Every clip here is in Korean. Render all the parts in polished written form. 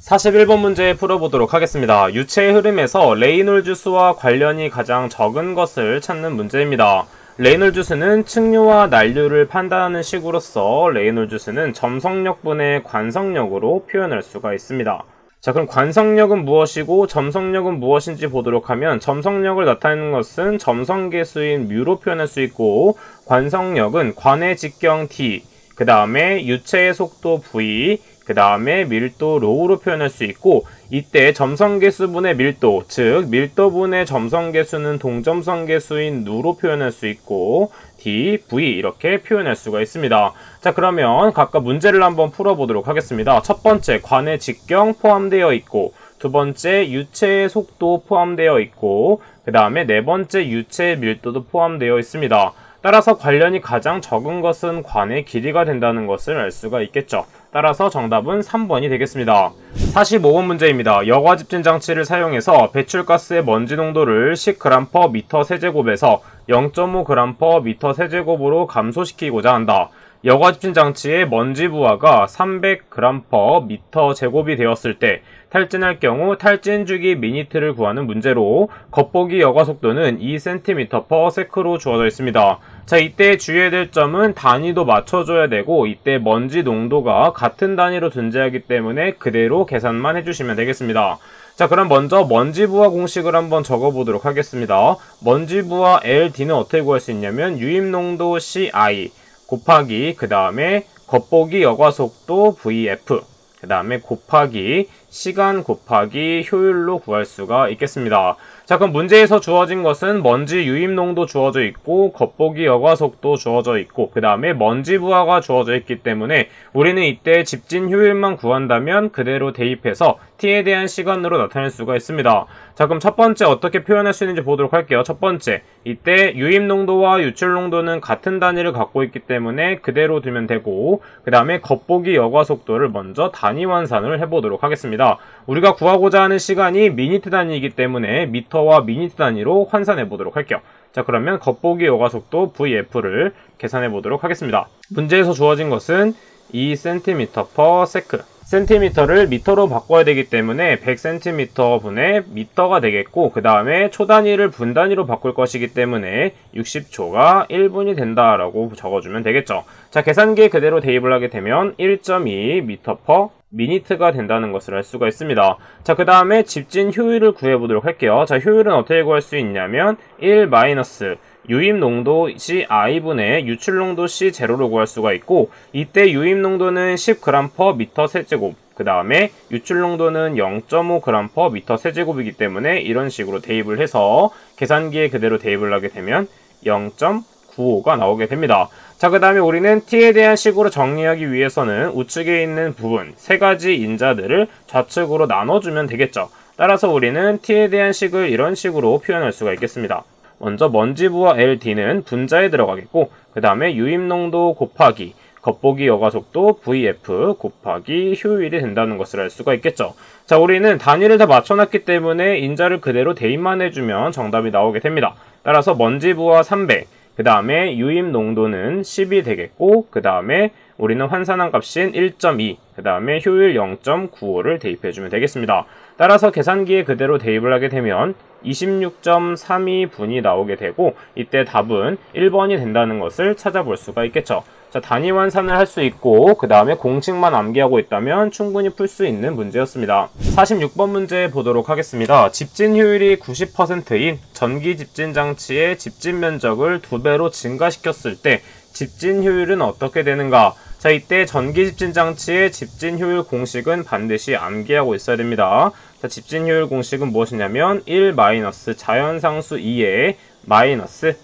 41번 문제 풀어보도록 하겠습니다. 유체의 흐름에서 레이놀즈 수와 관련이 가장 적은 것을 찾는 문제입니다. 레이놀즈 수는 측류와 난류를 판단하는 식으로서 레이놀즈 수는 점성력분의 관성력으로 표현할 수가 있습니다. 자, 그럼 관성력은 무엇이고 점성력은 무엇인지 보도록 하면, 점성력을 나타내는 것은 점성계수인 뮤로 표현할 수 있고, 관성력은 관의 직경 d, 그 다음에 유체의 속도 v, 그 다음에 밀도 로우로 표현할 수 있고, 이때 점성계수분의 밀도, 즉 밀도분의 점성계수는 동점성계수인 누로 표현할 수 있고, d, v 이렇게 표현할 수가 있습니다. 자, 그러면 각각 문제를 한번 풀어보도록 하겠습니다. 첫 번째, 관의 직경 포함되어 있고, 두 번째, 유체의 속도 포함되어 있고, 그 다음에 네 번째, 유체의 밀도도 포함되어 있습니다. 따라서 관련이 가장 적은 것은 관의 길이가 된다는 것을 알 수가 있겠죠. 따라서 정답은 3번이 되겠습니다. 45번 문제입니다. 여과집진 장치를 사용해서 배출가스의 먼지 농도를 10g/m 세제곱에서 0.5g/m 세제곱으로 감소시키고자 한다. 여과집진 장치의 먼지 부하가 300g/m 제곱이 되었을 때 탈진할 경우 탈진 주기 미니트를 구하는 문제로, 겉보기 여과 속도는 2cm/s로 주어져 있습니다. 자, 이때 주의해야 될 점은 단위도 맞춰줘야 되고, 이때 먼지 농도가 같은 단위로 존재하기 때문에 그대로 계산만 해주시면 되겠습니다. 자, 그럼 먼저 먼지 부하 공식을 한번 적어보도록 하겠습니다. 먼지 부하 LD는 어떻게 구할 수 있냐면, 유입 농도 CI 곱하기 그 다음에 겉보기 여과 속도 VF, 그 다음에 곱하기 시간 곱하기 효율로 구할 수가 있겠습니다. 자, 그럼 문제에서 주어진 것은 먼지 유입 농도 주어져 있고, 겉보기 여과 속도 주어져 있고, 그 다음에 먼지 부하가 주어져 있기 때문에 우리는 이때 집진 효율만 구한다면 그대로 대입해서 t에 대한 시간으로 나타낼 수가 있습니다. 자, 그럼 첫 번째 어떻게 표현할 수 있는지 보도록 할게요. 첫 번째, 이때 유입 농도와 유출 농도는 같은 단위를 갖고 있기 때문에 그대로 두면 되고, 그 다음에 겉보기 여과 속도를 먼저 단위 환산을 해보도록 하겠습니다. 우리가 구하고자 하는 시간이 미니트 단위이기 때문에 미터와 미니트 단위로 환산해 보도록 할게요. 자, 그러면 겉보기 여과 속도 VF를 계산해 보도록 하겠습니다. 문제에서 주어진 것은 2cm/s, 센티미터를 미터로 바꿔야 되기 때문에 100cm 분의 미터가 되겠고, 그 다음에 초 단위를 분 단위로 바꿀 것이기 때문에 60초가 1분이 된다라고 적어주면 되겠죠. 자, 계산기에 그대로 대입을 하게 되면 1.2m/미니트가 된다는 것을 알 수가 있습니다. 자, 그 다음에 집진 효율을 구해보도록 할게요. 자, 효율은 어떻게 구할 수 있냐면 1- 유입 농도 CI분의 유출 농도 C0로 구할 수가 있고, 이때 유입 농도는 10g/m 세제곱, 그 다음에 유출 농도는 0.5g/m 세제곱이기 때문에 이런 식으로 대입을 해서 계산기에 그대로 대입을 하게 되면 0.95가 나오게 됩니다. 자, 그 다음에 우리는 t에 대한 식으로 정리하기 위해서는 우측에 있는 부분 세 가지 인자들을 좌측으로 나눠주면 되겠죠. 따라서 우리는 t에 대한 식을 이런 식으로 표현할 수가 있겠습니다. 먼저 먼지 부하 LD는 분자에 들어가겠고, 그 다음에 유입 농도 곱하기 겉보기 여과 속도 VF 곱하기 효율이 된다는 것을 알 수가 있겠죠. 자, 우리는 단위를 다 맞춰놨기 때문에 인자를 그대로 대입만 해주면 정답이 나오게 됩니다. 따라서 먼지 부하 300, 그 다음에 유입 농도는 10이 되겠고, 그 다음에 우리는 환산한 값인 1.2, 그 다음에 효율 0.95를 대입해주면 되겠습니다. 따라서 계산기에 그대로 대입을 하게 되면 26.32분이 나오게 되고, 이때 답은 1번이 된다는 것을 찾아볼 수가 있겠죠. 자, 단위 환산을 할 수 있고, 그 다음에 공식만 암기하고 있다면 충분히 풀 수 있는 문제였습니다. 46번 문제 보도록 하겠습니다. 집진 효율이 90%인 전기 집진 장치의 집진 면적을 2배로 증가시켰을 때 집진 효율은 어떻게 되는가? 자, 이때 전기 집진 장치의 집진 효율 공식은 반드시 암기하고 있어야 됩니다. 자, 집진 효율 공식은 무엇이냐면 1 마이너스 자연상수 2의 마이너스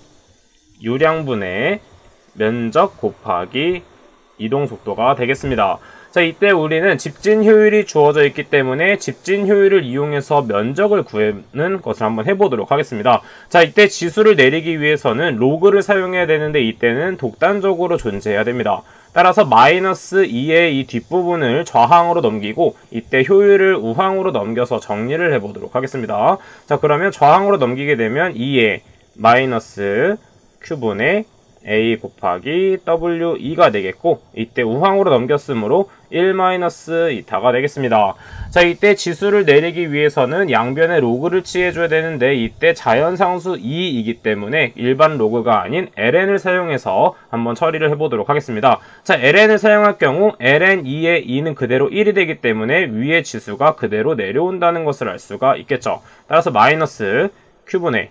유량분의 면적 곱하기 이동속도가 되겠습니다. 자, 이때 우리는 집진 효율이 주어져 있기 때문에 집진 효율을 이용해서 면적을 구하는 것을 한번 해보도록 하겠습니다. 자, 이때 지수를 내리기 위해서는 로그를 사용해야 되는데 이때는 독단적으로 존재해야 됩니다. 따라서 마이너스 2의 이 뒷부분을 좌항으로 넘기고, 이때 효율을 우항으로 넘겨서 정리를 해보도록 하겠습니다. 자, 그러면 좌항으로 넘기게 되면 2의 마이너스 Q분의 A 곱하기 W2가 되겠고, 이때 우항으로 넘겼으므로 1-2타가 되겠습니다. 자, 이때 지수를 내리기 위해서는 양변에 로그를 취해줘야 되는데, 이때 자연상수 2이기 때문에 일반 로그가 아닌 ln을 사용해서 한번 처리를 해보도록 하겠습니다. 자, ln을 사용할 경우 ln2의 2는 그대로 1이 되기 때문에 위의 지수가 그대로 내려온다는 것을 알 수가 있겠죠. 따라서 마이너스 q분의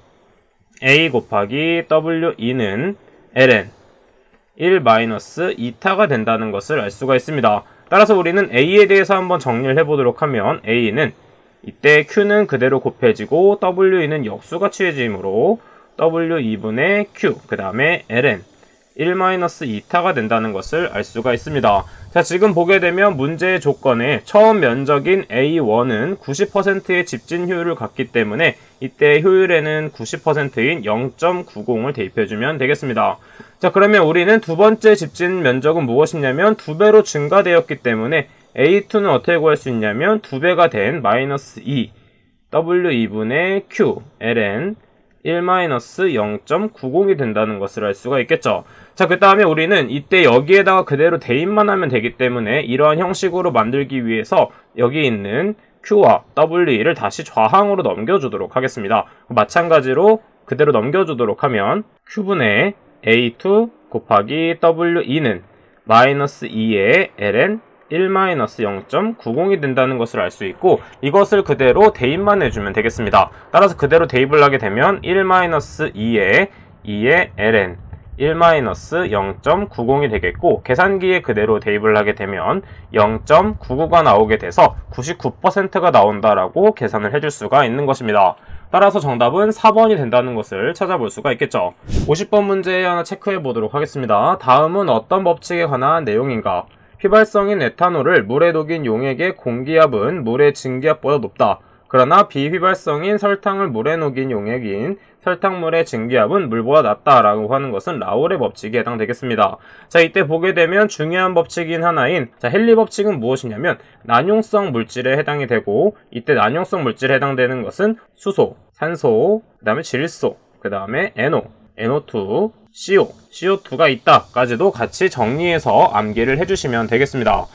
A 곱하기 W2는 ln 1-2타가 된다는 것을 알 수가 있습니다. 따라서 우리는 A에 대해서 한번 정리를 해보도록 하면, A는 이때 Q는 그대로 곱해지고 W2는 역수가 취해지므로 W2분의 Q, 그 다음에 ln 1-2타가 된다는 것을 알 수가 있습니다. 자, 지금 보게 되면 문제의 조건에 처음 면적인 A1은 90%의 집진 효율을 갖기 때문에 이때 효율에는 90%인 0.90을 대입해주면 되겠습니다. 자, 그러면 우리는 두 번째 집진 면적은 무엇이냐면 2배로 증가되었기 때문에 A2는 어떻게 구할 수 있냐면 2배가 된 -2 W2분의 Q ln 1-0.90이 된다는 것을 알 수가 있겠죠. 자, 그 다음에 우리는 이때 여기에다가 그대로 대입만 하면 되기 때문에 이러한 형식으로 만들기 위해서 여기 있는 Q와 W2를 다시 좌항으로 넘겨주도록 하겠습니다. 마찬가지로 그대로 넘겨주도록 하면 Q분의 A2 곱하기 W2는 -2의 ln 1-0.90이 된다는 것을 알 수 있고, 이것을 그대로 대입만 해주면 되겠습니다. 따라서 그대로 대입을 하게 되면 1-2의 ln 1-0.90이 되겠고, 계산기에 그대로 대입을 하게 되면 0.99가 나오게 돼서 99%가 나온다라고 계산을 해줄 수가 있는 것입니다. 따라서 정답은 4번이 된다는 것을 찾아볼 수가 있겠죠. 50번 문제 하나 체크해 보도록 하겠습니다. 다음은 어떤 법칙에 관한 내용인가? 휘발성인 에탄올을 물에 녹인 용액의 공기압은 물의 증기압보다 높다. 그러나 비휘발성인 설탕을 물에 녹인 용액인 설탕물의 증기압은 물보다 낮다라고 하는 것은 라울의 법칙에 해당되겠습니다. 자, 이때 보게 되면 중요한 법칙인 하나인 헨리 법칙은 무엇이냐면 난용성 물질에 해당이 되고, 이때 난용성 물질에 해당되는 것은 수소, 산소, 그 다음에 질소, 그 다음에 NO, NO2, CO, CO2가 있다까지도 같이 정리해서 암기를 해주시면 되겠습니다.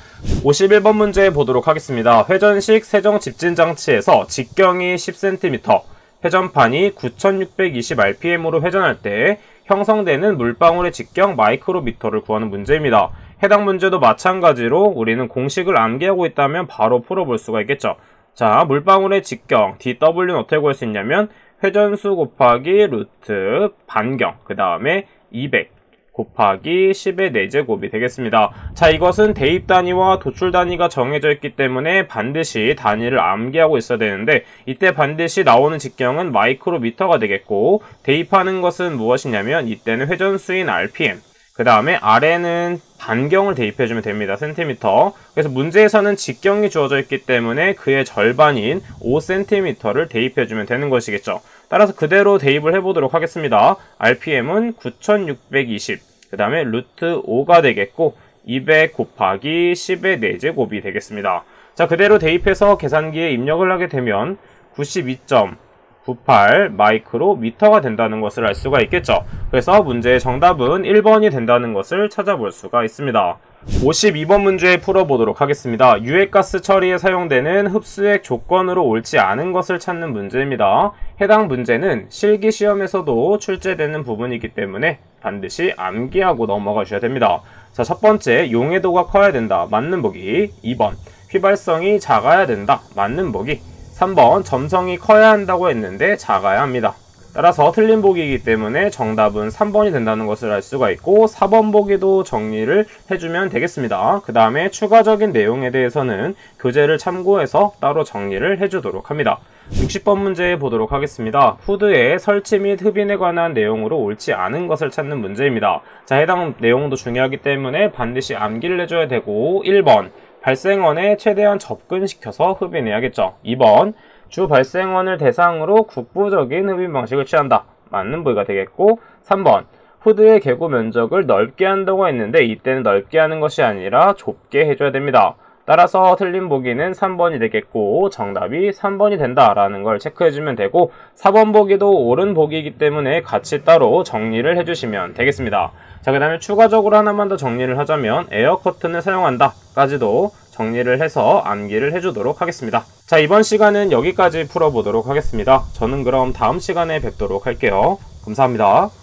51번 문제 보도록 하겠습니다. 회전식 세정 집진 장치에서 직경이 10cm, 회전판이 9620rpm으로 회전할 때 형성되는 물방울의 직경 마이크로미터를 구하는 문제입니다. 해당 문제도 마찬가지로 우리는 공식을 암기하고 있다면 바로 풀어볼 수가 있겠죠. 자, 물방울의 직경 dW는 어떻게 구할 수 있냐면 회전수 곱하기 루트 반경, 그 다음에 200 곱하기 10의 4제곱이 되겠습니다. 자, 이것은 대입 단위와 도출 단위가 정해져 있기 때문에 반드시 단위를 암기하고 있어야 되는데, 이때 반드시 나오는 직경은 마이크로미터가 되겠고, 대입하는 것은 무엇이냐면 이때는 회전수인 RPM, 그 다음에 R에는 반경을 대입해주면 됩니다. 센티미터. 그래서 문제에서는 직경이 주어져 있기 때문에 그의 절반인 5cm를 대입해주면 되는 것이겠죠. 따라서 그대로 대입을 해보도록 하겠습니다. RPM은 9620, 그 다음에 루트 5가 되겠고, 200 곱하기 10의 4제곱이 되겠습니다. 자, 그대로 대입해서 계산기에 입력을 하게 되면 92.98 마이크로미터가 된다는 것을 알 수가 있겠죠. 그래서 문제의 정답은 1번이 된다는 것을 찾아볼 수가 있습니다. 52번 문제 풀어보도록 하겠습니다. 유해가스 처리에 사용되는 흡수액 조건으로 옳지 않은 것을 찾는 문제입니다. 해당 문제는 실기시험에서도 출제되는 부분이기 때문에 반드시 암기하고 넘어가 주셔야 됩니다. 자, 첫 번째, 용해도가 커야 된다. 맞는 보기. 2번, 휘발성이 작아야 된다. 맞는 보기. 3번, 점성이 커야 한다고 했는데 작아야 합니다. 따라서 틀린 보기이기 때문에 정답은 3번이 된다는 것을 알 수가 있고, 4번 보기도 정리를 해주면 되겠습니다. 그 다음에 추가적인 내용에 대해서는 교재를 참고해서 따로 정리를 해주도록 합니다. 60번 문제 보도록 하겠습니다. 후드의 설치 및 흡인에 관한 내용으로 옳지 않은 것을 찾는 문제입니다. 자, 해당 내용도 중요하기 때문에 반드시 암기를 해줘야 되고, 1번, 발생원에 최대한 접근시켜서 흡인해야겠죠. 2번, 주 발생원을 대상으로 국부적인 흡인 방식을 취한다. 맞는 보기가 되겠고, 3번, 후드의 개구 면적을 넓게 한다고 했는데 이때는 넓게 하는 것이 아니라 좁게 해줘야 됩니다. 따라서 틀린 보기는 3번이 되겠고 정답이 3번이 된다라는 걸 체크해주면 되고 4번 보기도 옳은 보기이기 때문에 같이 따로 정리를 해주시면 되겠습니다. 자, 그 다음에 추가적으로 하나만 더 정리를 하자면 에어 커튼을 사용한다 까지도 정리를 해서 암기를 해주도록 하겠습니다. 자, 이번 시간은 여기까지 풀어보도록 하겠습니다. 저는 그럼 다음 시간에 뵙도록 할게요. 감사합니다.